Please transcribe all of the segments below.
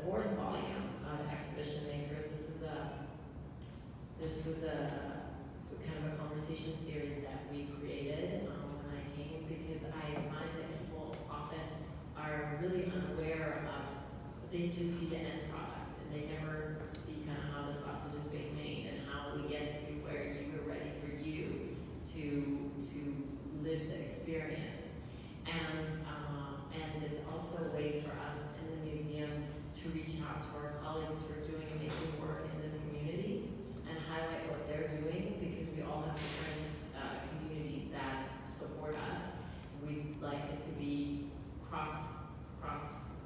fourth volume of Exhibition Makers. This was a kind of a conversation series that we created when I came, because I find that people often are really unaware of, they just see the end product and they never see kind of how the sausage is being made and how we get to where you are ready for you to live the experience. And it's also a way for us in the museum to reach out to our colleagues who are doing amazing work in this community and highlight what they're doing, because we all have different communities that support us. We'd like it to be cross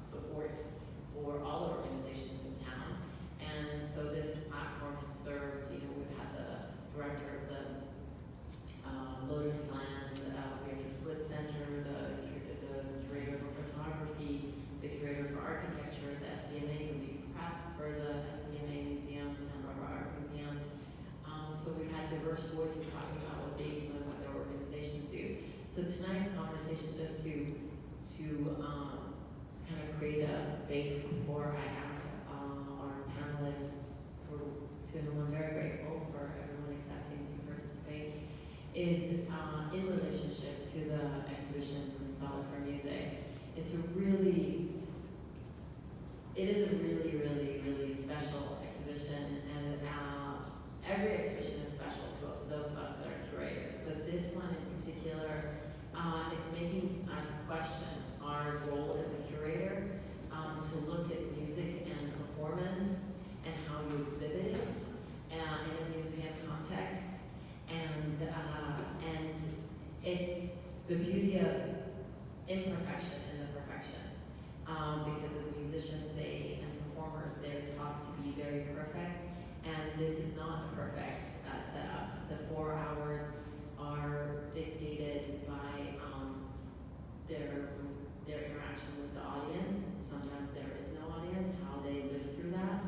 support for all the organizations in town. And so this platform has served, we've had the director of the Lotus Land, Beatrice Wood Center, the curator for photography, the curator for architecture, the SBMA, the lead prep for the SBMA Museum, Santa Barbara Art Museum. So we've had diverse voices talking about what they do and what their organizations do. So tonight's conversation, just to kind of create a base before I ask our panelists, to whom I'm very grateful for everyone accepting to participate, is in relationship to the exhibition Installed for Music. It is a really, really special exhibition, and every exhibition is special to those of us that are curators, but this one in particular, it's making us question our role as a curator, to look at music and performance and how you exhibit it in a museum context. And it's the beauty of imperfection and the perfection, because as musicians and performers, they're taught to be very perfect, and this is not a perfect setup. The 4 hours are dictated by their interaction with the audience. Sometimes there is no audience, how they live through that,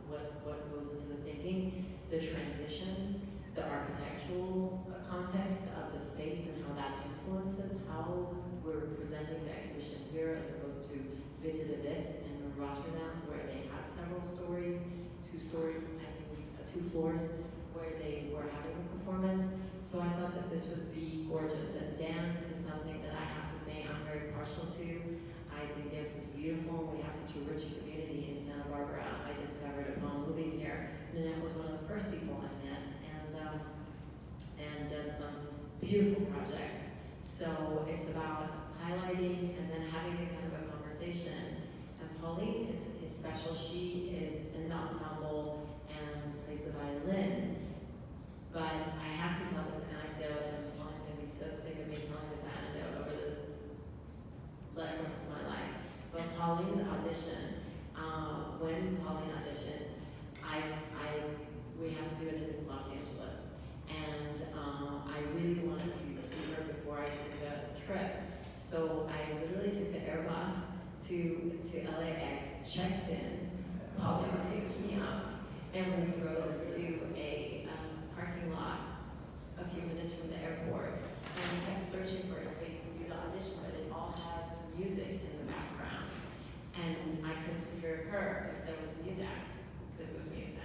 what goes into the thinking, the transitions, the architectural context of the space and how that influences how we're presenting the exhibition here, as opposed to Bit to the Bit in Rotterdam, where they had several stories, 2 stories, I think 2 floors, where they were having a performance. So I thought that this would be gorgeous, and dance is something that I have to say I'm very partial to. I think dance is beautiful. We have such a rich community in Santa Barbara. I discovered upon moving here. Nanette was one of the first people I met, and does some beautiful projects. So it's about highlighting and then having a kind of a conversation. And Pauline is special. She is in the ensemble and plays the violin. But I have to tell this anecdote, and Pauline's gonna be so sick of me telling this anecdote over the rest of my life. But Pauline's audition, when Pauline auditioned, we had to do it in Los Angeles, and I really wanted to see her before I took a trip. So I literally took the Airbus to LAX, checked in, Pauline picked me up, and we drove to a parking lot a few minutes from the airport, and we kept searching for a space to do the audition, but it all had music in the background, and I couldn't hear her if there was music, because it was music,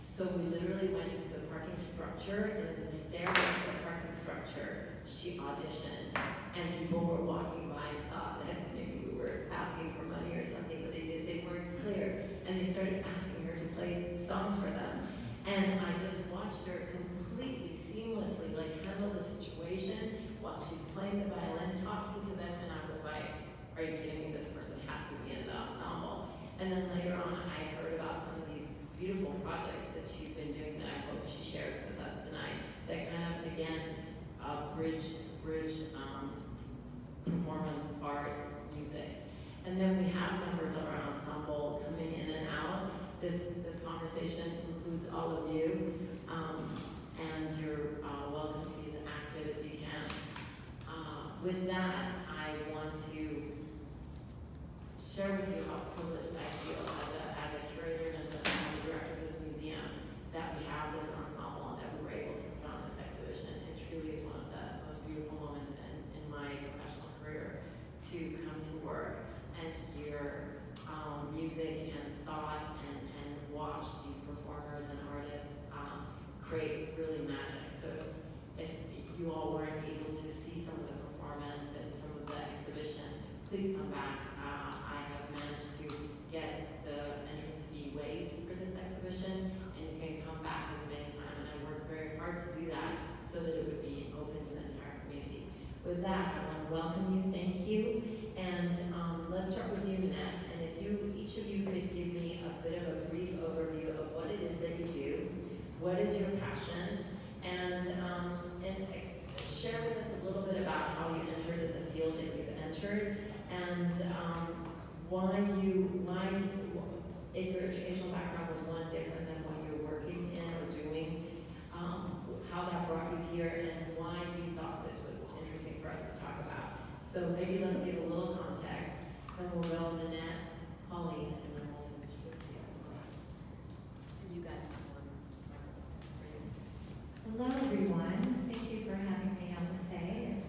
So we literally went to the parking structure, and in the stairway of the parking structure, she auditioned, and people were walking by and thought that maybe we were asking for money or something, but they weren't clear, and they started asking her to play songs for them, and I just watched her completely seamlessly handle the situation while she's playing the violin, talking to them, and I was like, are you kidding me? This person has to be in the ensemble. And then later on, I heard about some of these beautiful projects that she's been doing that I hope she shares with us tonight, that kind of, again, bridge performance, art, music. And then we have members of our ensemble coming in and out. This conversation includes all of you, and you're welcome to be as active as you can. With that, I want to share with you how privileged I feel as a curator and as a director of this museum, that we have this ensemble and that we were able to put on this exhibition. It truly is one of the most beautiful moments in my professional career, to come to work and hear music please come back. I have managed to get the entrance fee waived for this exhibition, and you can come back as many times, and I worked very hard to do that so that it would be open to the entire community. With that, I want to welcome you, thank you, and let's start with you, Nanette, and if each of you could give me a bit of a brief overview of what it is that you do, what is your passion, and share with us a little bit about how you entered in the field that you've entered, and why, if your educational background was one different than what you're working in or doing, how that brought you here, and why you thought this was interesting for us to talk about. So maybe let's give a little context, and we'll go to Nanette, Pauline, and then we'll finish with you. You guys have one microphone for you. Hello, everyone. Thank you for having me on the stage,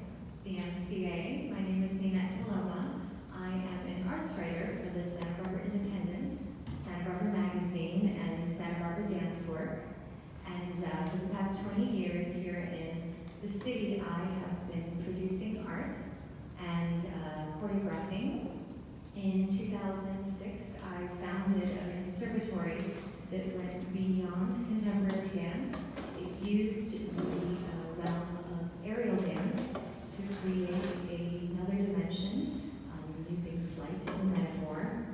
the MCA. My name is Nanette Paloma. I am an arts writer for the Santa Barbara Independent, Santa Barbara Magazine, and Santa Barbara Dance Works. And for the past 20 years here in the city, I have been producing art and choreographing. In 2006, I founded a conservatory that went beyond contemporary dance. It used the realm of aerial dance to create another dimension, using flight as a metaphor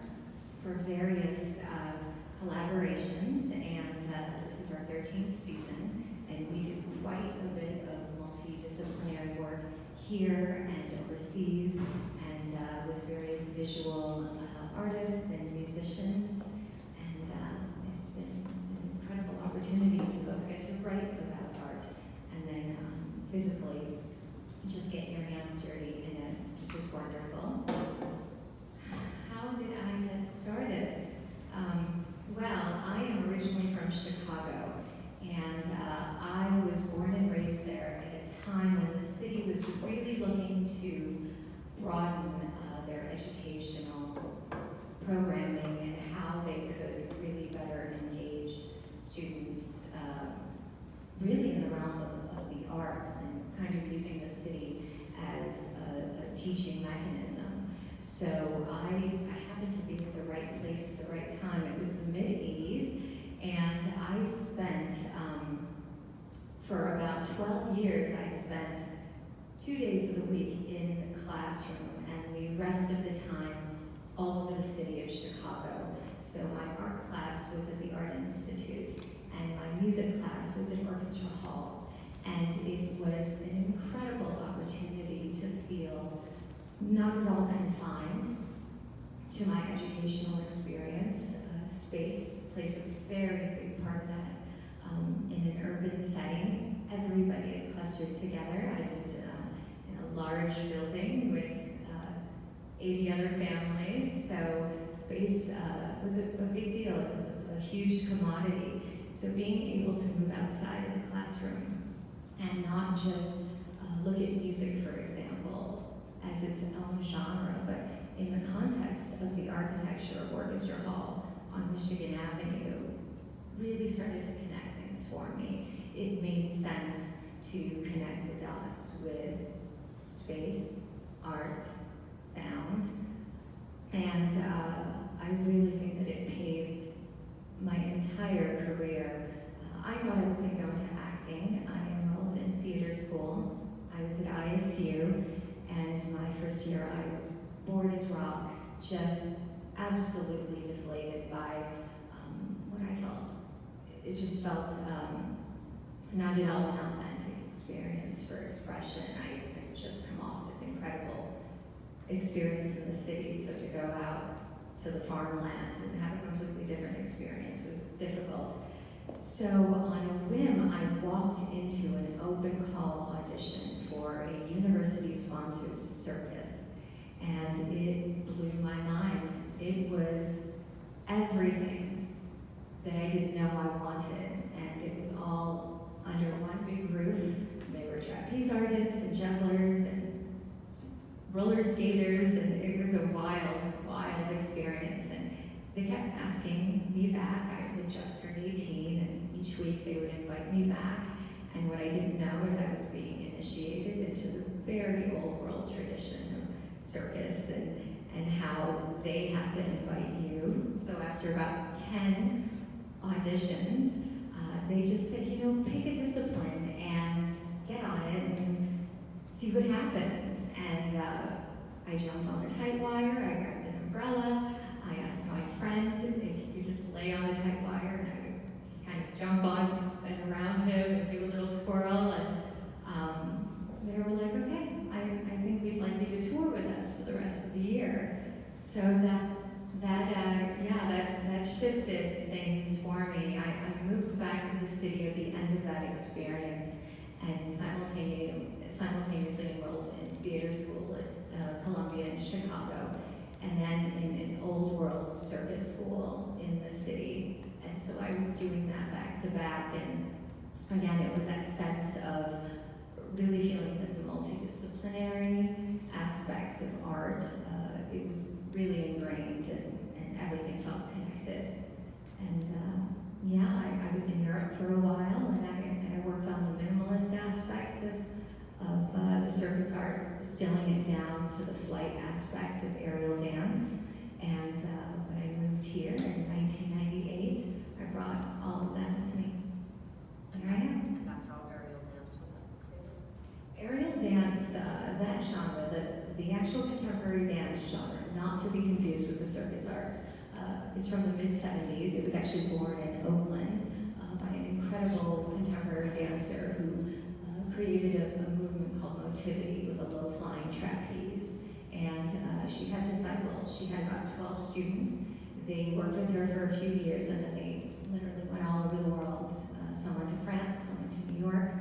for various collaborations, and this is our 13th season, and we do quite a bit of multidisciplinary work here and overseas, and with various visual artists and musicians, and it's been an incredible opportunity to both get to write about art and then physically just get your hands dirty in it, which is wonderful. How did I get started? Well, I am originally from Chicago, and I was born and raised there at a time when the city was really looking to broaden their educational programming and how they could really better engage students really in the realm of the arts, and kind of using the city as a teaching mechanism. So I happened to be at the right place at the right time. It was the mid-'80s, and I spent, for about 12 years, I spent 2 days of the week in the classroom, and the rest of the time all over the city of Chicago. So my art class was at the Art Institute, and my music class was at Orchestra Hall. And it was an incredible opportunity to feel not at all confined to my educational experience. Space plays a very big part of that. In an urban setting, everybody is clustered together. I lived in a large building with 80 other families, so space was a big deal. It was a huge commodity. So being able to move outside of the classroom and not just look at music, for example, as its own genre, but in the context of the architecture of Orchestra Hall on Michigan Avenue, really started to connect things for me. It made sense to connect the dots with space, art, sound, and I really think that it paved my entire career. I thought I was going to go into acting. I enrolled in theater school. I was at ISU, and my first year I was bored as rocks, just absolutely deflated by what I felt. It just felt not at all an authentic experience for expression. I had just come off this incredible experience in the city, so to go out to the farmland and have a completely different experience was difficult. So on a whim, I walked into an open call audition for a university-sponsored circus, and it blew my mind. It was everything that I didn't know I wanted, and it was all under one big roof. They were trapeze artists and jugglers and roller skaters, and it was a wild, wild experience. And they kept asking me back. I had just turned 18, and each week they would invite me back. And what I didn't know is I was being initiated into the very old world tradition of circus and how they have to invite you. So after about 10 auditions, they just said, pick a discipline and get on it and see what happens. And I jumped on the tight wire, I grabbed an umbrella, I asked my friend if he could just lay on the tight wire, and I would just kind of jump on and around him and do a little twirl, and they were like, okay, I think we'd like you to tour with us for the rest of the year. So that shifted things for me. I moved back to the city at the end of that experience and simultaneously enrolled in theater school at Columbia in Chicago, and then in an old world circus school in the city. And so I was doing that back to back, and again, it was that sense of really feeling that the multidisciplinary aspect of art, it was really ingrained, and everything felt connected. And I was in Europe for a while, and I worked on the minimalist aspect of the circus arts, distilling it down to the flight aspect of aerial dance. And when I moved here in 1998, I brought all of that with me. And here I am. And that's how aerial dance was created? Aerial dance, that genre, the actual contemporary dance genre, not to be confused with the circus arts, is from the mid-70s. It was actually born in Oakland by an incredible contemporary dancer who created a movement called motivity with a low-flying trapeze. And she had disciples. She had about 12 students. They worked with her for a few years, and then they literally went all over the world. Some went to France, some went to New York.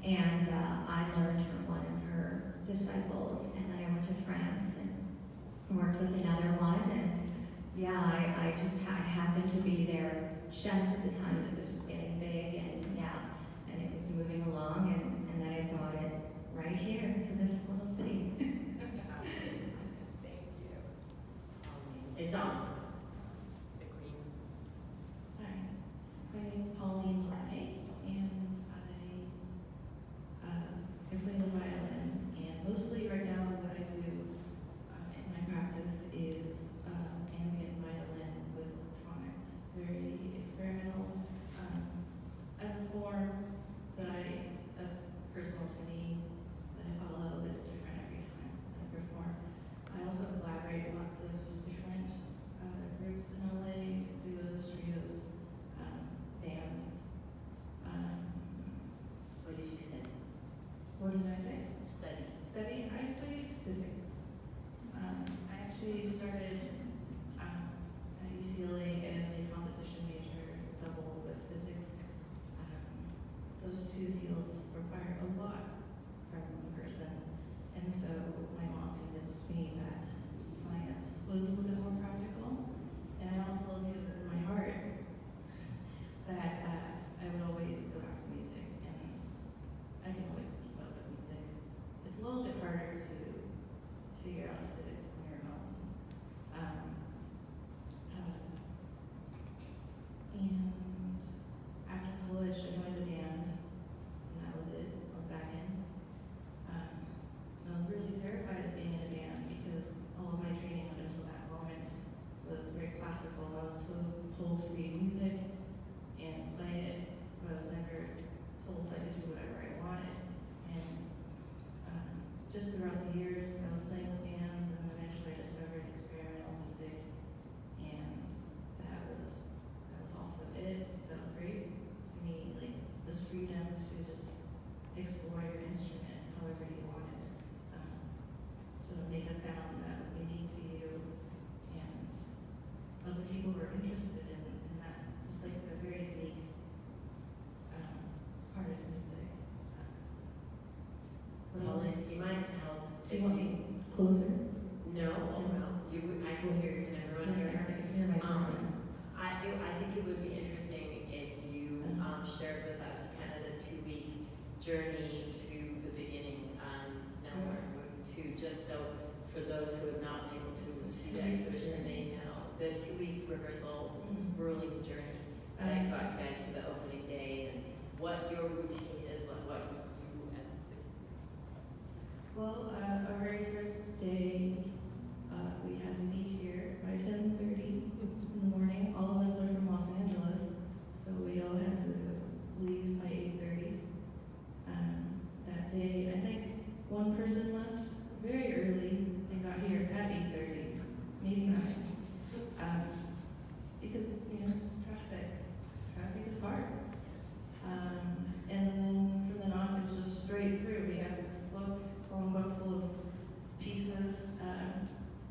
And I learned from one of her disciples, and then I went to France and worked with another one. And I just happened to be there just at the time that this was getting big, and it was moving along, and then I brought it right here to this little city. Thank you. It's on. The green. Hi, my name is Pauline Larnay, and I play the violin, and mostly right now what I do in my practice is ambient violin with electronics, very experimental, a form that's personal to me, that I follow, that's different every time I perform. I also collaborate with lots of different groups in LA, duos, trios, bands. What did you say? What did I say? Study. I studied physics. I actually started at UCLA as a composition major, double with physics. Those two fields require a lot from one person, and so my mom convinced me that science was a little bit more practical, and I also knew in my heart that I would always go back to music, and I can always keep up with music. It's a little bit harder to figure out physics on your own. And after college, I joined a band, and that was it. I was back in. And I was really terrified of being in a band because all of my training up until that moment was very classical. I was told to read music and play it, but I was never told I could do whatever I wanted. And just throughout the years, I was playing with bands, and then eventually I discovered experimental music, and that was also it. That was great to me, like this freedom to just explore your instrument however you wanted, to make a sound that was unique to you, and other people were interested in that, just like the very unique part of music. Colin, you might help. Do you want me closer? No, I can hear, can everyone hear? Hear my phone. I think it would be interesting if you shared with us kind of the 2-week journey to the beginning on Network to just so for those who have not been able to see the exhibition, they know the 2-week rehearsal whirling journey that got you guys to the opening day, and what your routine is, like what you as the Well, our very first day, we had to be here by 10:30 in the morning. All of us are from Los Angeles, so we all had to leave by 8:30. That day, I think one person left very early and got here at 8:30, maybe 9. Because, traffic is hard. And then from then on, it was just straight through. We had this song book full of pieces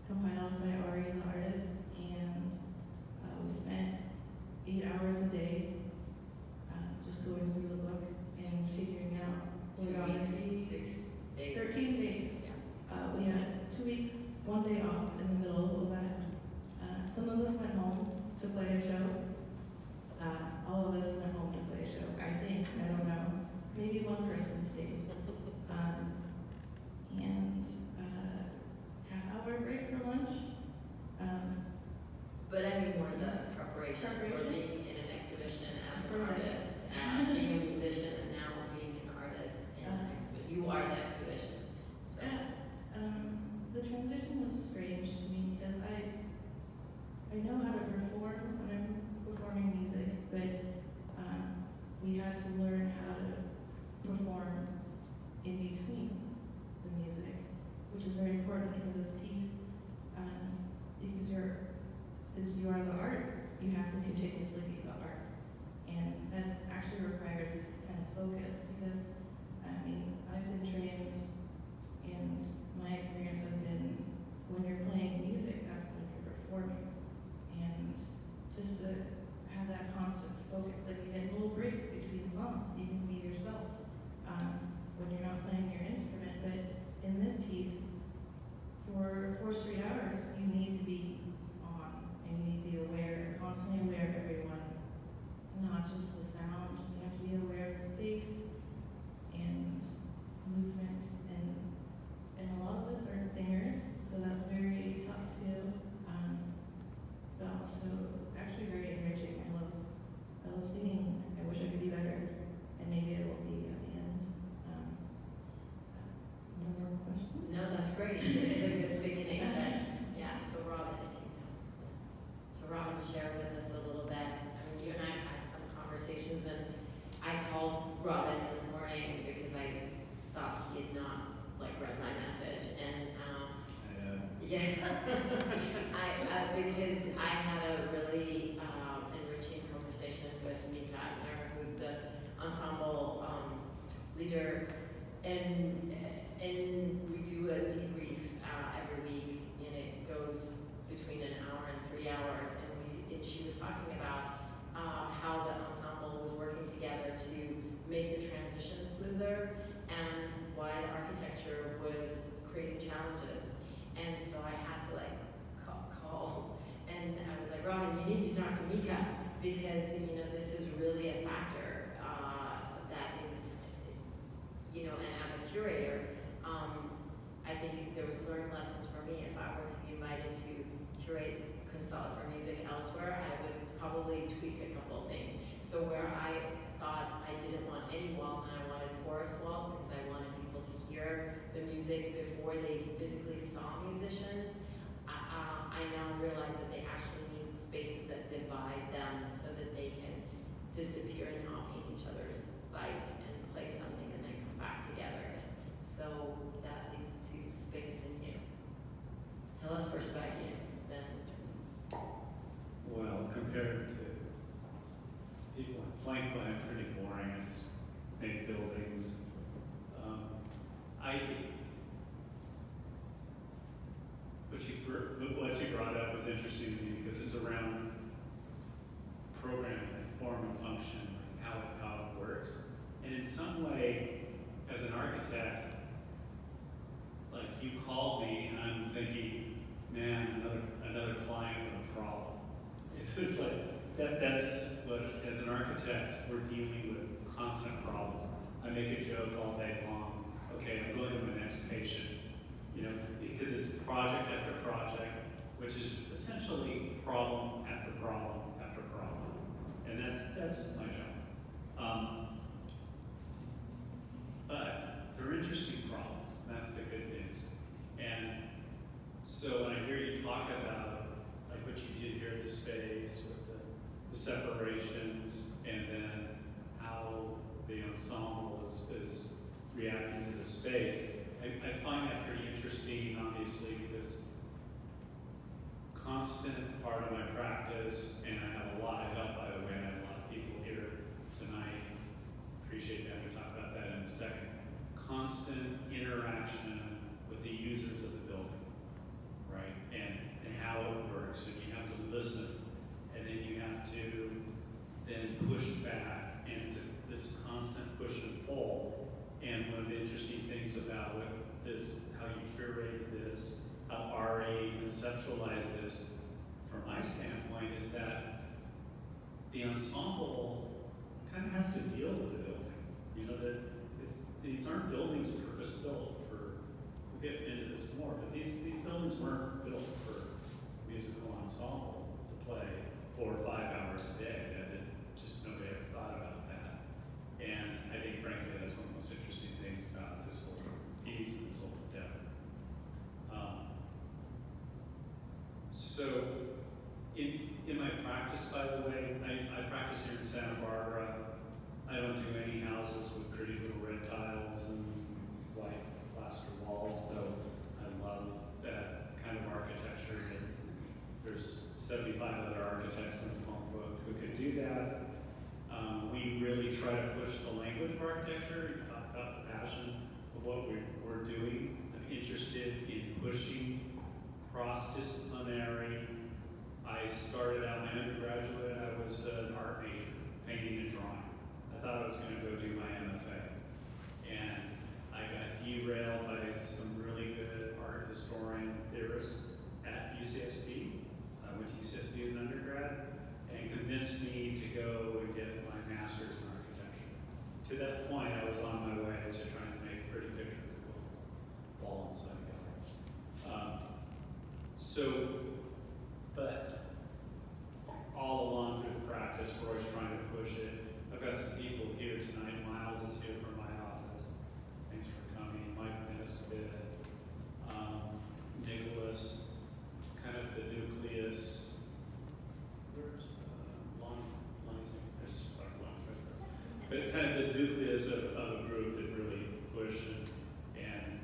compiled by Ari, the artist, and we spent 8 hours a day just going through the book and figuring out 2 weeks, 6 days. 13 days. Yeah. We had 2 weeks, 1 day off in the middle of that. Some of us went home to play a show. All of us went home to play a show, I think. I don't know. Maybe one person stayed. And half-hour break for lunch. But I mean more the preparation for Preparation? being in an exhibition as an Correct. artist, being a musician, and now being an artist in an exhibition. You are the exhibition. So The transition was strange to me because I know how to perform when I'm performing music, but we had to learn how to perform in between the music, which is very important for this piece, because since you are the art, you have to continuously be the art, and that actually requires us to kind of focus because I've been trained, and my experience has been when you're playing music, that's when you're performing, and just to have that constant focus, like you get little breaks between songs, you can be yourself when you're not playing your instrument, but in this piece, for 4 straight hours, you need to be on, and you need to be aware, constantly aware of everyone, not just the sound, you have to be aware of the space and movement, and a lot of us aren't singers, so that's very tough too, but also actually very enriching. I love singing. I wish I could be better, and maybe I will be at the end. No more questions? no, that's great. This is a good beginning. But yeah. So Robin, if you know. So Robin, share with us a little bit. I mean, you and I have had some conversations, and I called Robin this morning because I thought he had not read my message, and yeah, because I had a really enriching conversation with Mika Eichner, who's the ensemble leader, and we do a debrief every week, and it goes between an hour and 3 hours, and she was talking about how the ensemble was working together to make the transition smoother, and why the architecture was creating challenges. And so I had to call, and I was like, Robin, you need to talk to Mika, because this is really a factor that is, and as a curator, I think there was learned lessons for me. If I were to be invited to curate consult for music elsewhere, I would probably tweak a couple of things. So where I thought I didn't want any walls and I wanted chorus walls because I wanted people to hear the music before they physically saw musicians, I now realize that they actually need spaces that divide them so that they can disappear and not be in each other's sight and play something and then come back together again. So that leads to space in you. Tell us first about you, then. Well, compared to people in Flankline, I'm pretty boring. I just make buildings. What you brought up was interesting to me because it's around programming and form and function, how it works. And in some way, as an architect, you called me and I'm thinking, man, another client with a problem. It's like that's what, as an architect, we're dealing with constant problems. I make a joke all day long. Okay, I'm going to the next patient. Because it's project after project, which is essentially problem after problem after problem, and that's my job. But they're interesting problems. That's the good separations, and then how the ensemble is reacting to the space. I find that pretty interesting, obviously, because constant part of my practice, and I have a lot of help, by the way. I have a lot of people here tonight. Appreciate that. We'll talk about that in a second. Constant interaction with the users of the building, right? And how it works, and you have to listen, and then you have to then push back, and it's this constant push and pull. And one of the interesting things about what this, how you curated this, how RA conceptualized this, from my standpoint, is that the ensemble kind of has to deal with the building. You know, that these aren't buildings purpose-built for, we'll get into this more, but these buildings weren't built for musical ensemble to play 4 or 5 hours a day. Just nobody ever thought about that. And I think, frankly, that's one of the most interesting things about this whole piece and this whole endeavor. So, in my practice, by the way, I practice here in Santa Barbara. I don't do any houses with pretty little red tiles and white plaster walls, though I love that kind of architecture. There's 75 other architects in the phone book who could do that. We really try to push the language of architecture. You talk about the passion of what we're doing. I'm interested in pushing cross-disciplinary. I started out my undergraduate, I was an art major, painting and drawing. I thought I was going to go do my MFA. And I got derailed by some really good art historian theorists at UCSB. I went to UCSB as an undergrad, and convinced me to go and get my master's in architecture. To that point, I was on my way to trying to make pretty pictures of the Donaldson gallery. But all along through the practice, we're always trying to push it. I've got some people here tonight. Miles is here from my office. Thanks for coming. Mike Nesbitt, Nicholas, kind of the nucleus. Where's Lonnie's? There's but kind of the nucleus of a group that really push and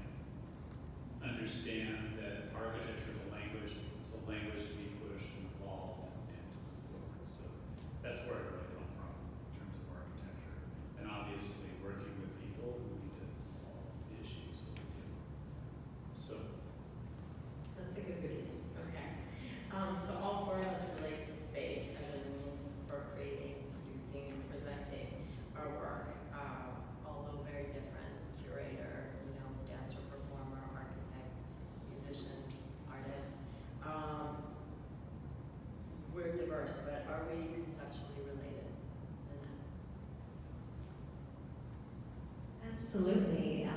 understand that architecture is a language. It's a language to be pushed and evolved and to move forward. So that's where I really come from in terms of architecture. And obviously working with people who need to solve the issues that we do. So That's a good beginning. Okay. So all 4 of us relate to space as a means for creating, producing, and presenting our work. Although very different, curator, dancer, performer, architect, musician, artist. We're diverse, but are we conceptually related? Absolutely.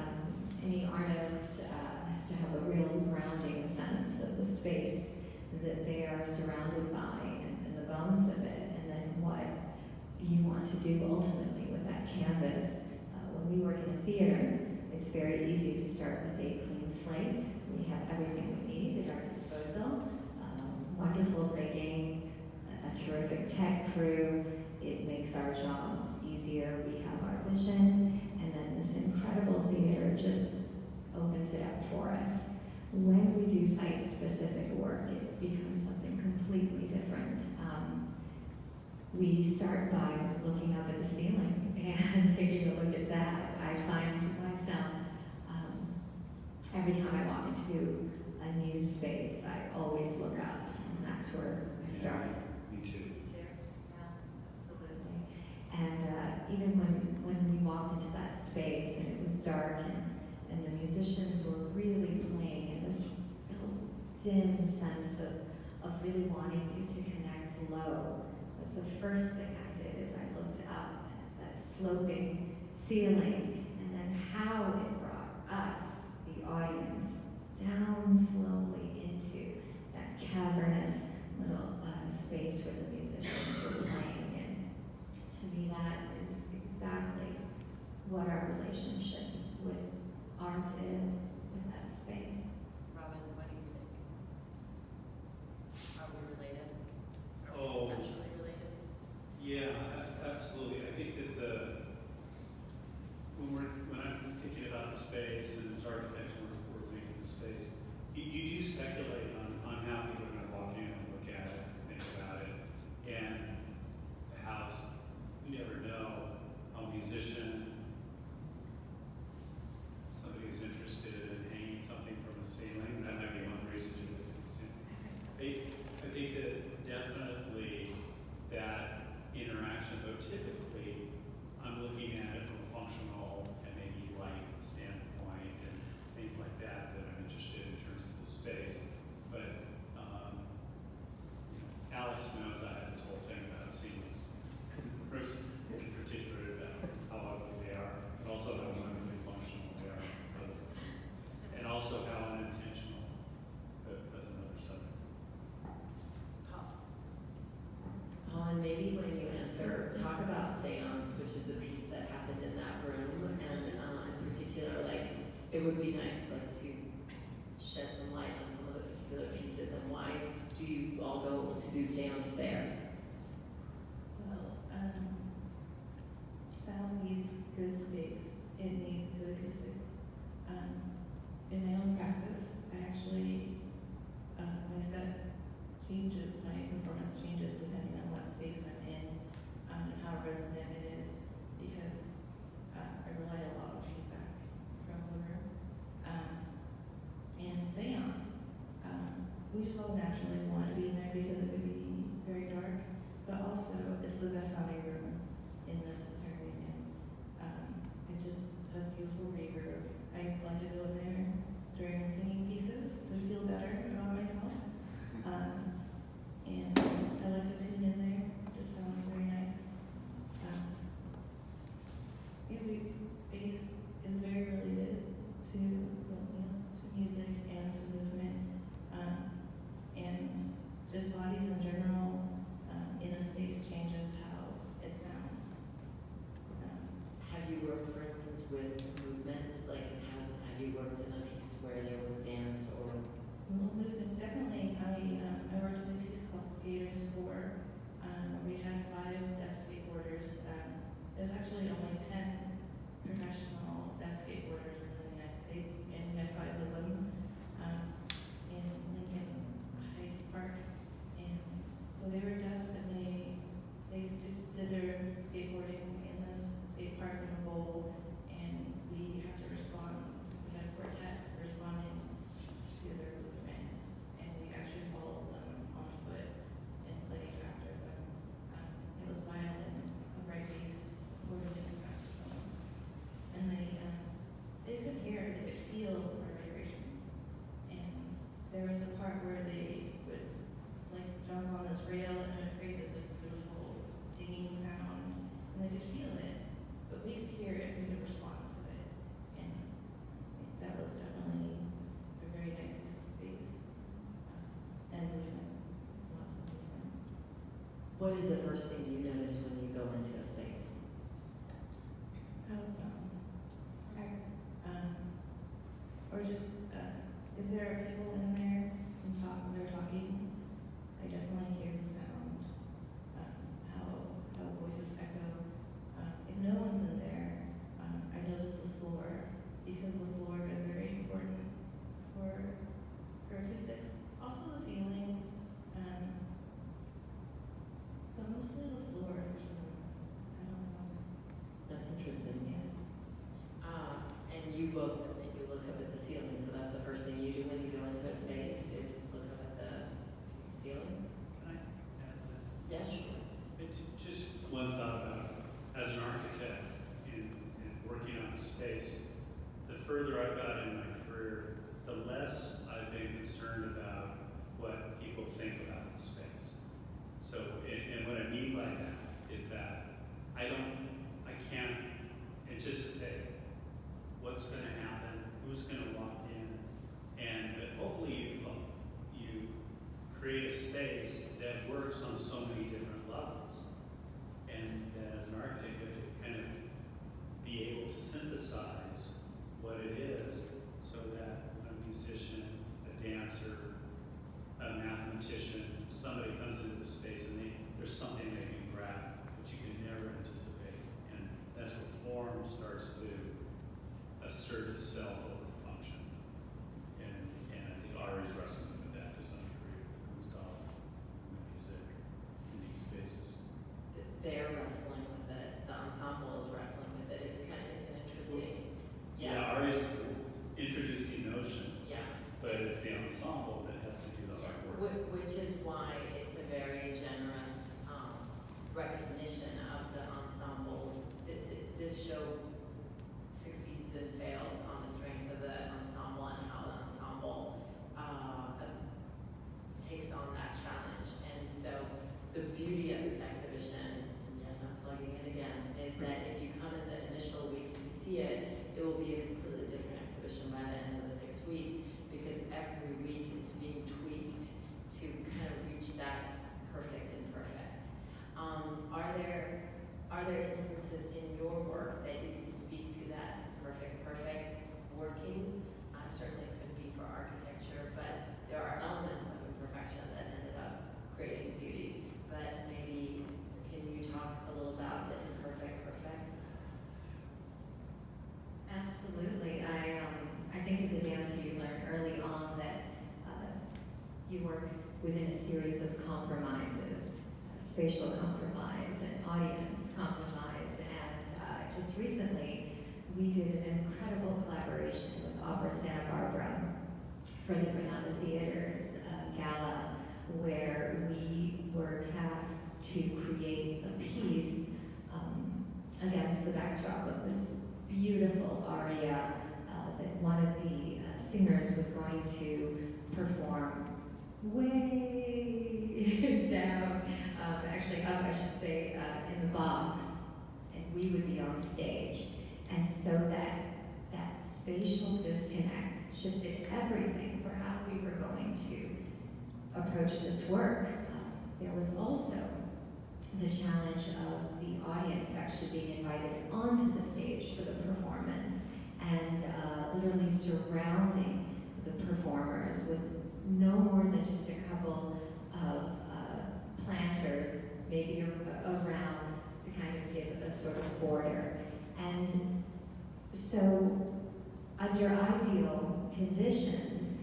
Any artist has to have a real grounding sense of the space that they are surrounded by and the bones of it, and then what you want to do ultimately with that canvas. When we work in a theater, it's very easy to start with a clean slate. We have everything we need at our disposal. Wonderful rigging, a terrific tech crew. It makes our jobs easier. We have our vision, and then this incredible theater just opens it up for us. When we do site-specific work, it becomes something completely different. We start by looking up at the ceiling and taking a look at that. I find myself, every time I walk into a new space, I always look up, and that's where I start. me too. Yeah, absolutely. And even when we walked into that space and it was dark and the musicians were really playing in this real dim sense of really wanting you to connect low. But the first thing I did is I looked up at that sloping ceiling, and then how it brought us, the audience, down slowly into that cavernous little space where the musicians were playing in. To me, that is exactly what our relationship with art is, with that space. Robin, what do you think? Are we related? Are we Oh. conceptually related? typically, I'm looking at it from a functional and maybe light standpoint and things like that that I'm interested in terms of the space. But, Alex knows I have this whole thing about ceilings, groups in particular, about how ugly they are, but also how wonderfully functional they are, and also how unintentional. But that's another subject. Colin, maybe when you answer, talk about seance, which is the piece that happened in that room, and in particular, like, it would be nice, like, to shed some light on some of the particular pieces, and why do you all go to do seance there? Well, sound needs good space. It needs good acoustics. In my own practice, I actually, my set changes, my performance changes depending on what space I'm in, and how resonant it is, because I rely a lot on feedback from the room. And seance, we just all naturally want to be in there because it could be very dark, but also it's the best sounding room in this entire museum. It just has beautiful reverb. I like to go in there during singing pieces to feel better about myself. And I like to tune in there. It just sounds very nice. Every space is very related to, to music and to movement. And just bodies in general, in a space changes how it sounds. Have you worked, for instance, with movement? Like, have you worked in a piece where there was dance or? Well, movement, definitely. I worked in a piece called Skaters 4, where we had 5 deaf skateboarders. There's actually only 10 professional deaf skateboarders in the United States, and we had 5 of them in Lincoln Heights Park. And so they were deaf, and they just did their skateboarding in this skate park in a bowl, and we had to respond. We had a quartet responding to their movement, and we actually followed them on foot and played after them. It was violin, upright bass, accordion, and saxophone. And they could hear, they could feel our vibrations. And there was a part where they would like jump on this rail and it would create this like beautiful dinging sound, and they could feel it, but we could hear it, we could respond to it. And that was definitely a very nice piece of space. And movement, lots of movement. What is the first thing you notice when you go into a space? How it sounds. Or just, if there are people in there and they're talking, I definitely hear the sound, how voices echo. If no one's in there, I notice the floor, because the floor is very important for acoustics. Also the ceiling, but mostly the floor for some reason. I don't know. That's interesting. Yeah. And you both said that you look up at the ceiling, so that's the first thing you do when you go into a space is look up at the ceiling? Can I add to that? Yeah, sure. Just one thought about, as an architect in working on space, the further I've got in my career, the less I've been concerned about what people think about the space. So, and what I mean by that is that I can't anticipate what's going to happen, who's going to walk in, but hopefully you create a space that works on so many different levels, and that as an architect you have to kind of be able to synthesize what it is, so that a musician, a dancer, a mathematician, somebody comes into the space and there's something they can grab, which you can never anticipate, and that's where form starts to assert itself over function. And I think Ari's wrestling with that to some degree with the Kunsthalle and the music in these spaces. They're wrestling with it. The ensemble is wrestling with it. It's an interesting. Yeah, Ari's introduced the notion, Yeah. but it's the ensemble that has to do the hard work. Which is why it's a very generous recognition of the this show succeeds and fails on the strength of the ensemble and how the ensemble takes on that challenge. And so the beauty of this exhibition, and yes, I'm plugging it again, is that if you come in the initial weeks to see it, it will be a completely different exhibition by the end of the 6 weeks, because every week it's being tweaked to kind of reach that perfect and perfect. Are there instances in your work that you can speak to that perfect working? Certainly could be for architecture, but there are elements of imperfection that ended up creating beauty. But maybe can you talk a little about the imperfect perfect? Absolutely. I think as a dancer you learn early on that you work within a series of compromises, spatial compromise and audience compromise. And just recently we did an incredible collaboration with Opera Santa Barbara for the Granada Theater's gala, where we were tasked to create a piece against the backdrop of this beautiful aria that one of the singers was going to perform way down, actually up, I should say, in the box, and we would be on stage. And so that spatial disconnect shifted everything for how we were going to approach this work. There was also the challenge of the audience actually being invited onto the stage for the performance and literally surrounding the performers with no more than just a couple of planters, maybe around to kind of give a sort of border. And so under ideal conditions,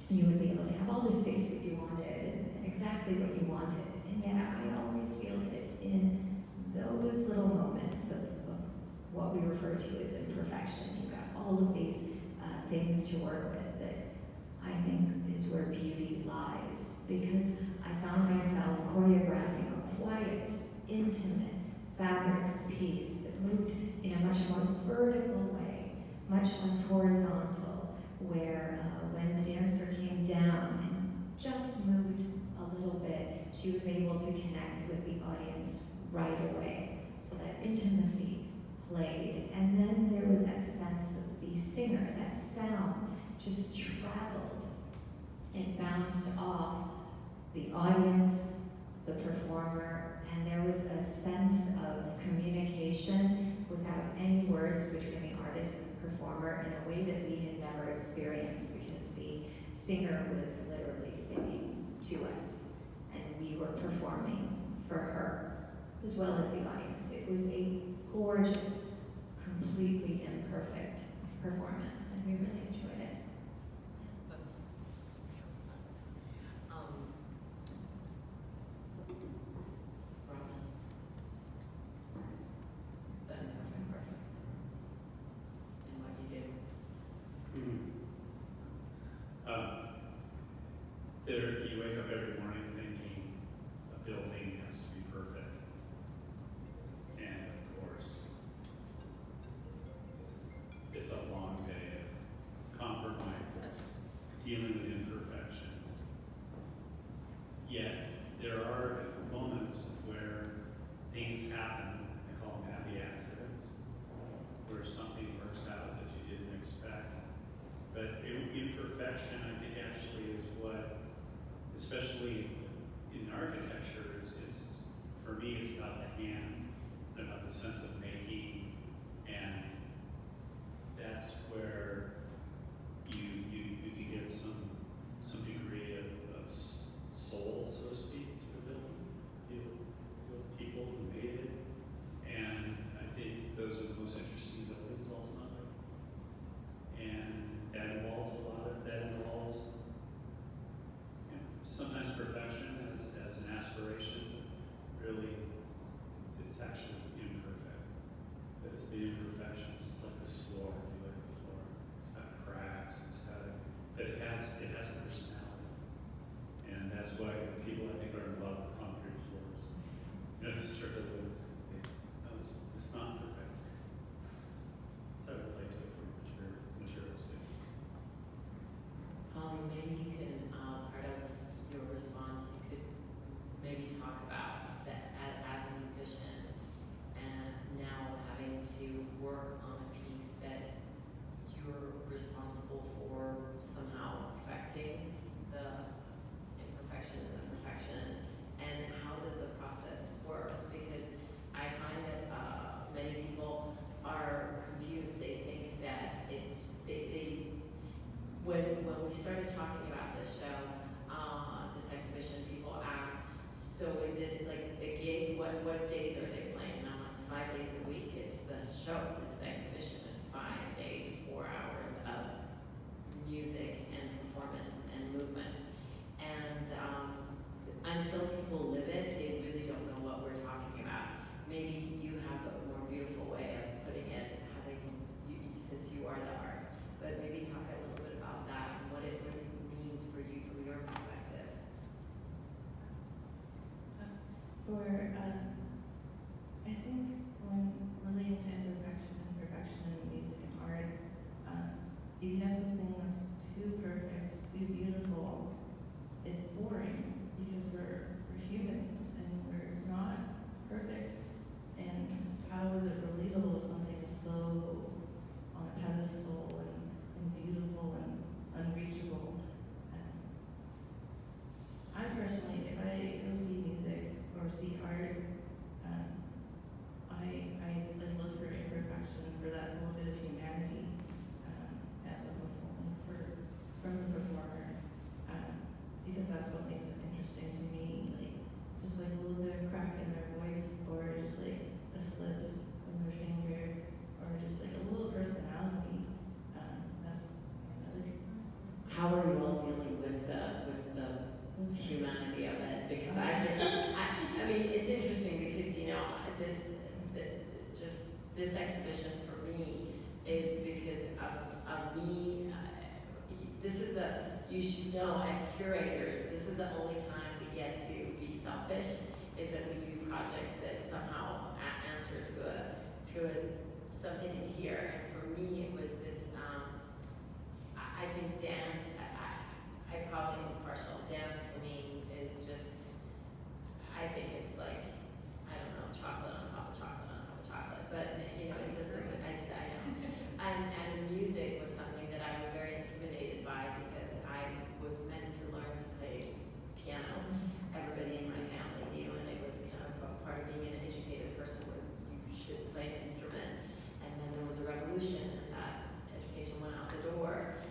you would be able to have all the space that you wanted and exactly what you wanted. And yet I always feel that it's in those little moments of what we refer to as imperfection. You've got all of these things to work with that I think is where beauty lies. Because I found myself choreographing a quiet, intimate fabrics piece that moved in a much more vertical way, much less horizontal, where when the dancer came down and just moved a little bit, she was able to connect with the audience right away. So that intimacy played. And then there was that sense of the singer, that sound just traveled. It bounced off the audience, the performer, and there was a sense of communication without any words between the artist and the performer in a way that we had never experienced, because the singer was literally singing to us and we were performing for her as well as the audience. It was a gorgeous, completely imperfect performance, and we really enjoyed it. Yes, that's nice. Robin? The imperfect perfect. And what you do. You wake up every morning thinking a building has to be perfect. And of course, it's a long day of compromises, dealing with imperfections. Yet, there are moments where things happen, I call them happy accidents, where something works out that you didn't expect. But imperfection, I think, actually is what, especially in architecture, it's for me, it's about the hand, about the sense of making, and that's where you can get some degree of soul, so to speak, to the building. Feel people who made it, and I think those are the most interesting buildings ultimately. And that involves sometimes perfection as an aspiration. Really, it's actually imperfect. But it's the imperfections. It's like this floor. You look at the floor. It's got cracks. But it has a personality. And that's why people, I think, are in love with concrete floors. You know, it's not perfect. show, it's the exhibition, it's 5 days, 4 hours of music and performance and movement. And until people live it, they really don't know what we're talking about. Maybe you have a more beautiful way of putting it, having, since you are the art, but maybe talk a little bit about that and what it means for you from your perspective. I think when relating to imperfection and perfection in music and art, if you have something that's too perfect, too beautiful, it's boring because we're humans and we're not perfect. And how is it relatable if something is so on a pedestal and beautiful and unreachable? I personally, if I go see music or see art, I look for imperfection, for that little bit of humanity as a performer, from the performer, because that's what makes it interesting to me. Like just like a little bit of crack in their voice, or just like a slip of their finger, or just like a little personality. That's like. How are you all dealing with the humanity of it? Because I mean, it's interesting because, you know, this exhibition for me is because of me. You should know as curators, this is the only time we get to be selfish, is that we do projects that somehow answer to something in here. And for me, it was this, I think dance, I probably am partial. Dance to me is just, I think it's like, I don't know, chocolate on top of chocolate on top of chocolate. But, you know, it's just, I know. And music was something that I was very intimidated by because I was meant to learn to play piano. Everybody in my family knew, and it was kind of a part of being an educated person was you should play an instrument. And then there was a revolution, and that education went out the door.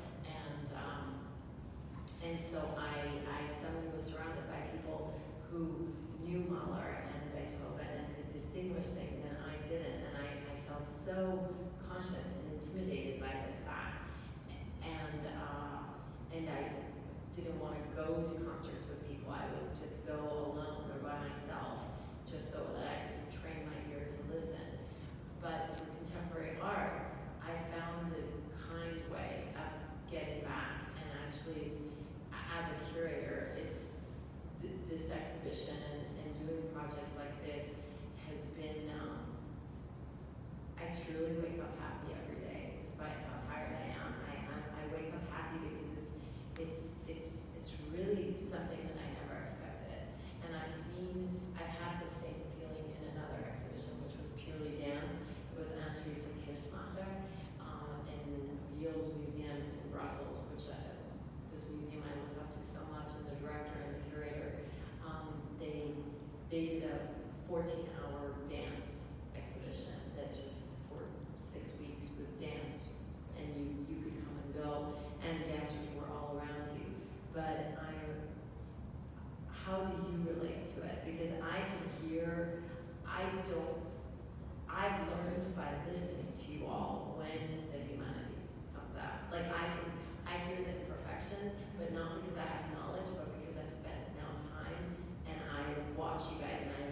And so I suddenly was surrounded by people who knew Mahler and Beethoven and could distinguish things, and I didn't. And I felt so conscious and intimidated by this fact. And I didn't want to go to concerts with people. I would just go alone or by myself, just so that I could train my ear to listen. But through contemporary art, I found a kind way of getting back. And actually, it's, as a curator, it's this exhibition and doing projects like this has been, I truly wake up happy every day, despite how tired I am. I wake up happy because it's really something that I never expected. And I've had the same feeling in another exhibition, which was purely dance. It was Anne-Theresa Kirchmacher in Wiel's Museum in Brussels, which this museum I look up to so much, and the director and the curator. They did a 14-hour dance exhibition that just for 6 weeks was dance, and you could come and go, and dancers were all around you. But how do you relate to it? Because I can hear, I've learned by listening to you all when the humanity comes out. Like I hear the imperfections, but not because I have knowledge, but because I've spent now time, and I watch you guys, and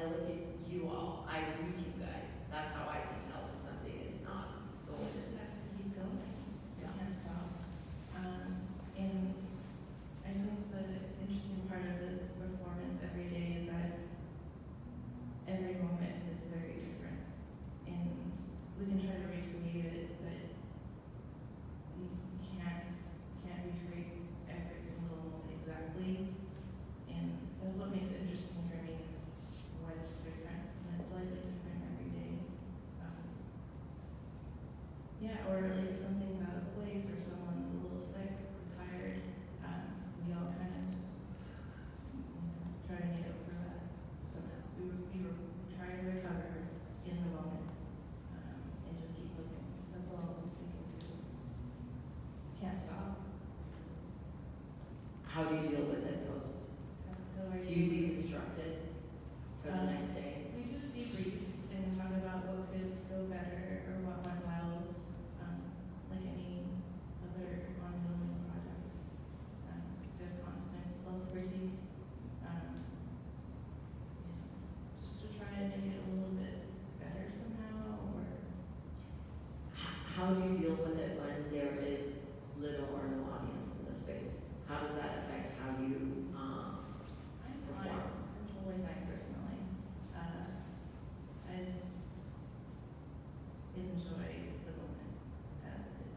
I look at you all, I read you guys. That's how I can tell when something is not We going. just have to keep going. We Yeah. can't stop. And I think the interesting part of this performance every day is that every moment is very different. And we can try to recreate it, but we can't recreate every single moment exactly. And that's what makes it interesting for me, is when it's different, and it's slightly different every day. Yeah, or like if something's out of place, or someone's a little sick or tired, we all kind of just try to make up for that. So that we try how do you deal with it when there is little or no audience in the space? How does that affect how you I'm fine, perform? I'm totally fine personally. I just enjoy the moment as it is.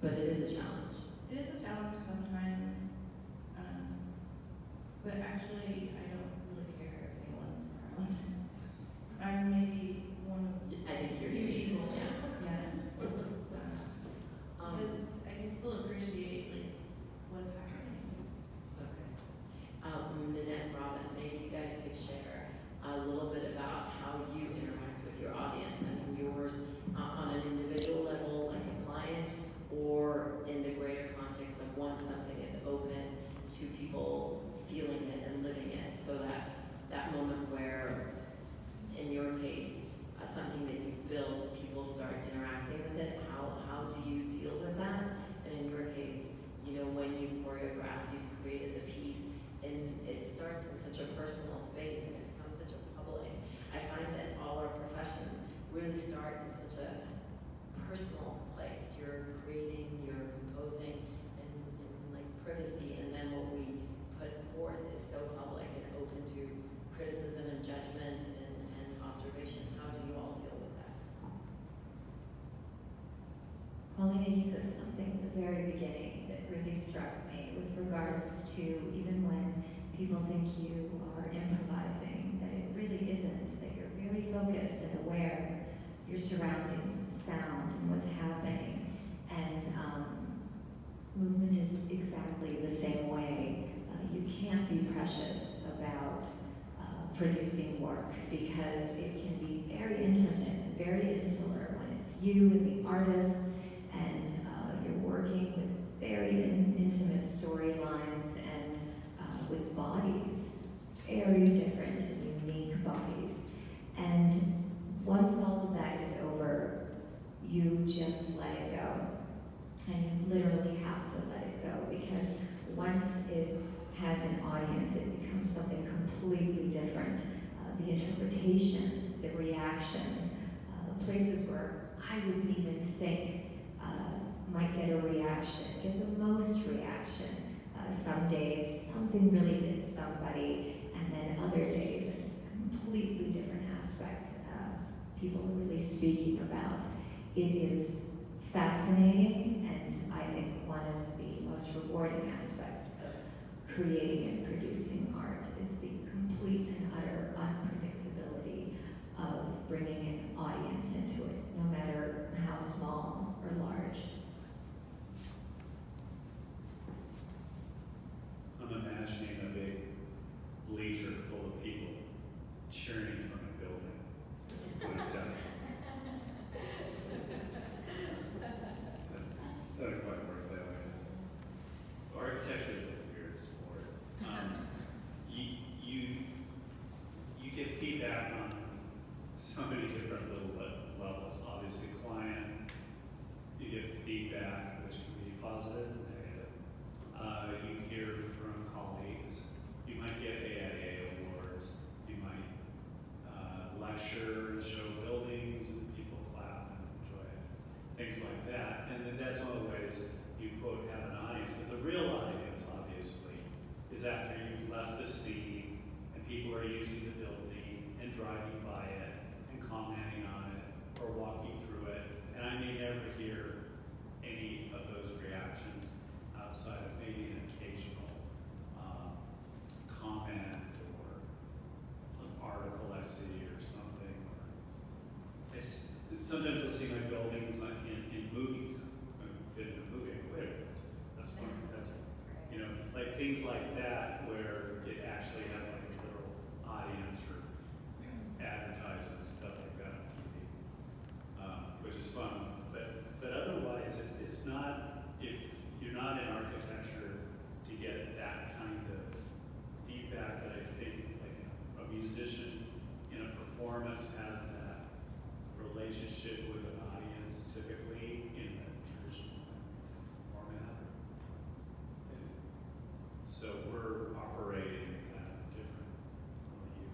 But it is a challenge. It is a challenge sometimes, but actually I don't really care if anyone's around. I'm maybe one of the I think you're few unique, people, yeah. Because I can still appreciate like what's happening. Okay. Nanette and Robin, maybe you guys could share a little bit about how you interact with your audience. I mean, yours on an individual level, like a client, or in the greater context of once something is open to people feeling it and living it, so that moment where, in your case, something that you've built, people start interacting with it. How do you deal with that? And in your case, you know, when you choreographed, you've created the piece, and it starts in such a personal space and it becomes such a public. I find that all our professions really start in such a personal place. You're creating, you're composing in like privacy, and then what we put forth is so public and open to criticism and judgment and observation. How do you all deal with that? Paulina, you said something at the very beginning that really struck me with regards to even when people think you are improvising, that it really isn't, that you're very focused and aware of your surroundings and sound and what's happening. And movement is exactly the same way. You can't be precious about producing work because it can be very intimate and very insular when it's you and the artist, and you're working with very intimate storylines and with bodies, very different and unique bodies. And once all of that is over, you just let it go. And you literally have to let it go, because once it has an audience, it becomes something completely different. The interpretations, the reactions, places where I wouldn't even think might get a reaction, get the most reaction. Some days something really hits somebody, and then other days a completely different aspect people are really speaking about. It is fascinating, and I think one of the most rewarding aspects of creating and producing art is the complete and utter unpredictability of bringing an audience into it, no matter how small or large. I'm imagining a big bleacher full of people cheering from a building when I'm done. Doesn't quite work that way. Architecture is a weird sport. You get feedback on so many different little levels. Obviously, client, you get feedback which can be positive and negative. You hear from colleagues. You might get AIA awards. You might lecture and show buildings and people clap and enjoy it. Things like that. And then that's one of the ways you, quote, have an audience. But the real audience, obviously, is after you've left the scene and people are using the building and driving by it and commenting on it or walking through it. And I may never hear any of those reactions outside of maybe an occasional comment or an article I see or something. Sometimes I'll see my buildings in movies. I've been in a movie. Wait, that's fun. That's, you know, like things like that where it actually has like a little audience for advertisements, stuff like that on TV, which is fun. But otherwise, it's not, if you're not in architecture to get that kind of feedback that I think like a musician in a performance has that relationship with an audience typically in a traditional format. And so we're operating in kind of different from you,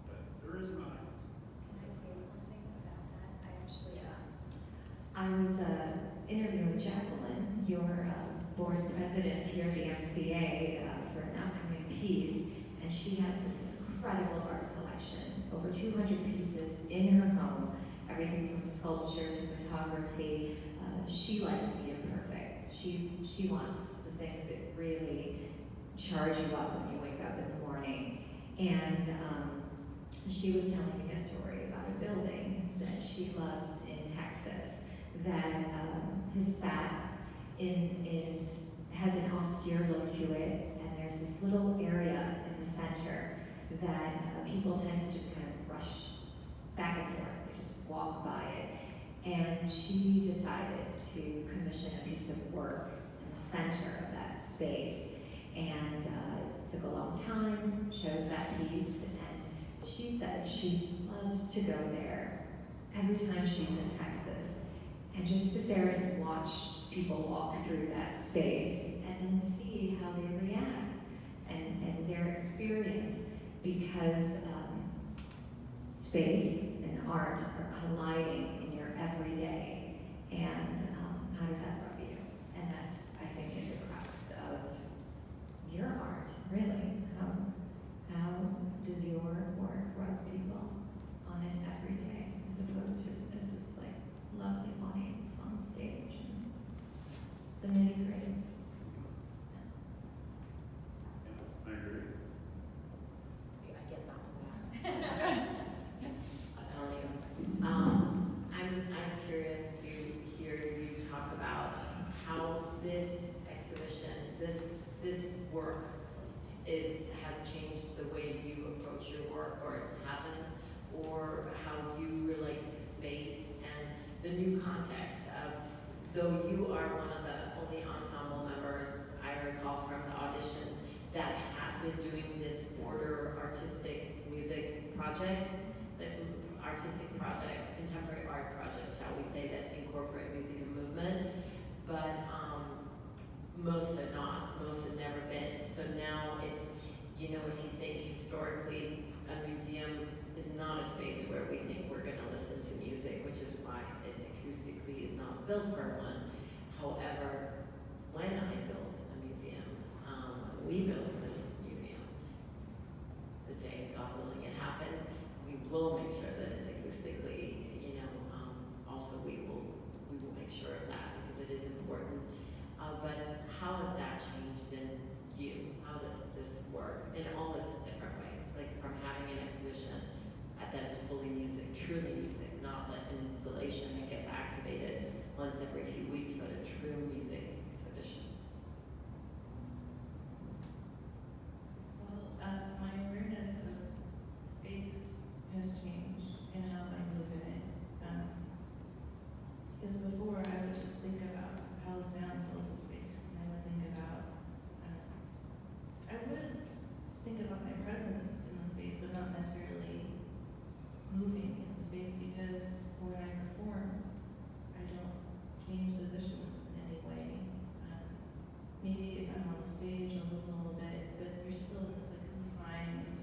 but there is an audience. Can I say something about that? I actually, I was was interviewing Jacqueline, your board president here at the MCA, for an upcoming piece, and she has this incredible art collection, over 200 pieces in her home, everything from sculpture to photography. She likes the imperfect. She wants the things that really charge you up when you wake up in the morning. And she was telling me a story about a building that she loves in Texas that has sat in has an austere look to it, and there's this little area in the center that people tend to just kind of brush back and forth. They just walk by it. And she decided to commission a piece of work in the center of that space. And took a long time, chose that piece, and she said she loves to go there every time she's in Texas and just sit there and watch people walk through that space and then see how they react and their experience, because space and art are colliding in your everyday. And how does that rub you? And that's, I think, in the crux of your art, really. How does your work rub people on an everyday, as opposed to as this like lovely audience on stage and the nitty gritty? Yeah, I agree. I get that one. I'll tell you. I'm curious to hear you talk about how this exhibition, this work has changed the way you approach your work, or it hasn't, or how you relate to space and the new context of, though you are one of the only ensemble members I recall from the auditions that have been doing this border artistic music projects, contemporary art projects, shall we say, that incorporate music and movement, but most have not, most have never been. So now it's, if you think historically, a museum is not a space where we think we're gonna listen to music, which is why it acoustically is not built for one. However, when I build a museum, we build this museum, the day, God willing, it happens, we will make sure that it's acoustically, also we will make sure of that, because it is important. But how has that changed in you? How does this work in all its different ways? Like from having an exhibition that is fully music, truly music, not like an installation that gets activated once every few weeks, but a true music exhibition. Well, my awareness of space has changed and how I move in it. Because before I would just think about how the sound fills the space, and I would think about, I would think about my presence in the space, but not necessarily moving in the space, because when I perform, I don't change positions in any way. Maybe if I'm on the stage, I'll move a little bit, but you're still in this like confined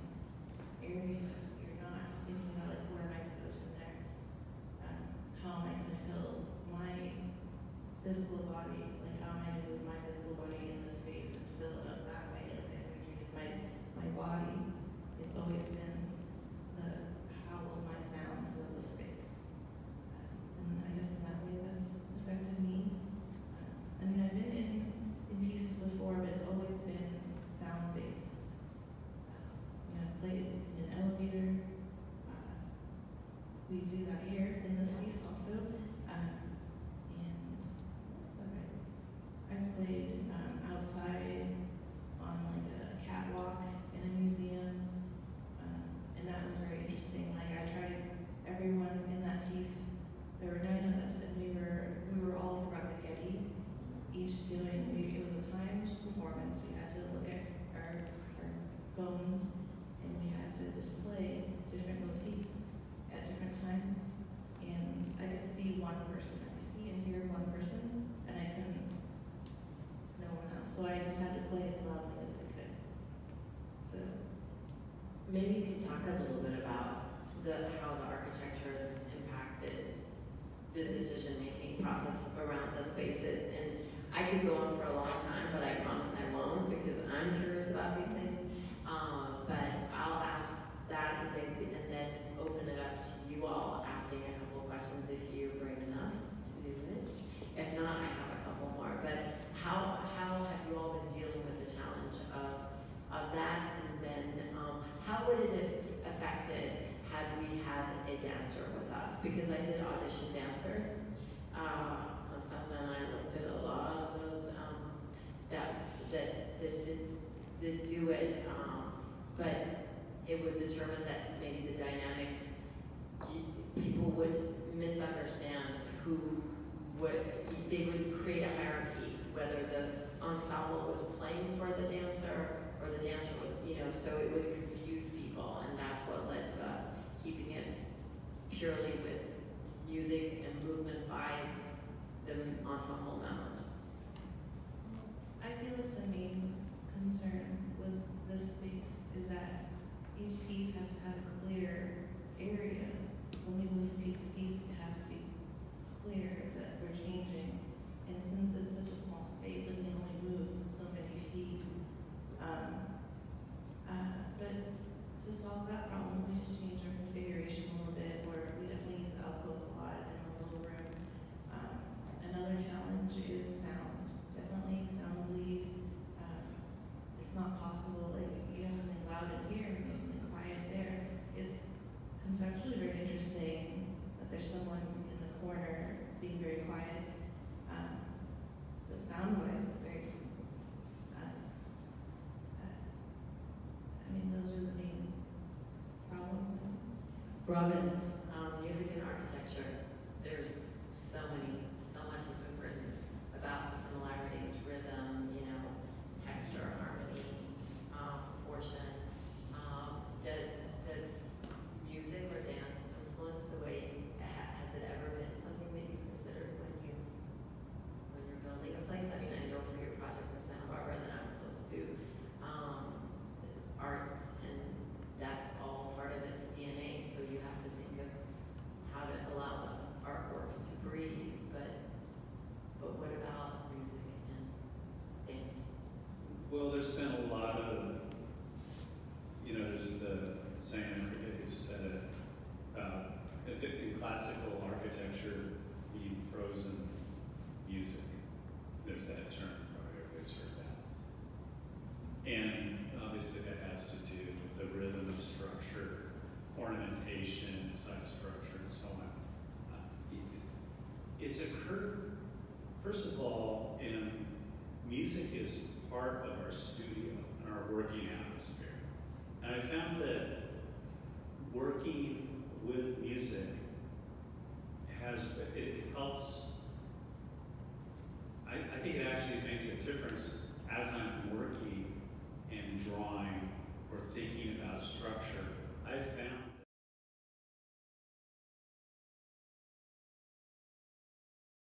area. You're not thinking about like where am I going to go to next? How am I going to fill my physical body? Like how am I going to move my physical body in the space and fill it up that way? Like the energy of my body. It's always been how will my sound fill the space? And I guess in that way that's affected me. I've been in pieces before, but it's always been sound-based. I've played in an elevator. We do that here in this piece also. And what else I've played outside on like a catwalk in a museum. And that was very interesting. Like I tried everyone in that piece. There were 9 of us, and we were all throughout the Getty, each doing. It was a timed performance. We had to look at our phones, and we had to display different motifs at different times. And I could see one person. I could see and hear one person, and I couldn't no one else. So I just had to play as loudly as I could. So. Maybe you could talk a little bit about how the architecture has impacted the decision-making process around the spaces. And I could go on for a long time, but I promise I won't because I'm curious about these things. But I'll ask that and then open it up to you all, asking a couple of questions if you're brave enough to do it. If not, I have a couple more. But how have you all been dealing with the challenge of that? And then how would it have affected had we had a dancer with us? Because I did audition dancers. Constanza and I looked at a lot of those that did do it, but it was determined that maybe the dynamics, people would misunderstand they would create a hierarchy, whether the ensemble was playing for the dancer or the dancer was, so it would confuse people, and that's what led to us keeping it purely with music and movement by the ensemble members. I feel like the main concern with this space is that each piece has to have a clear area. When we move piece to piece, it has to be clear that we're changing. And since it's such a small space, it can only move so many feet. But to solve that problem, we just change our configuration a little bit, or we definitely use the alcove a lot in the little room. Another challenge is sound. Definitely sound lead. It's not possible, like, you have something loud in here and you have something quiet there. It's conceptually very interesting that there's someone in the corner being very quiet. But sound-wise, it's very, those are the main problems. Robin, music and architecture, there's so much has been written about the similarities, rhythm, texture, harmony, proportion. Does music or dance influence the way, has it ever been something that you've considered when you're building a place? I mean, I know for your project in Santa Barbara that I'm close to, art, and that's all part of its DNA, so you have to think of how to allow the artworks to breathe, but what about music and dance? Well, there's been a lot of, there's the saying, I forget who said it, in classical architecture, being frozen music. There's that term, probably everybody's heard that. And obviously that has to do with the rhythm of structure, ornamentation, side structure, and so on. It's occurred, first of all, music is part of our studio and our working atmosphere. And I found that working with music it helps. I think it actually makes a difference as I'm working and drawing or thinking about structure. I've found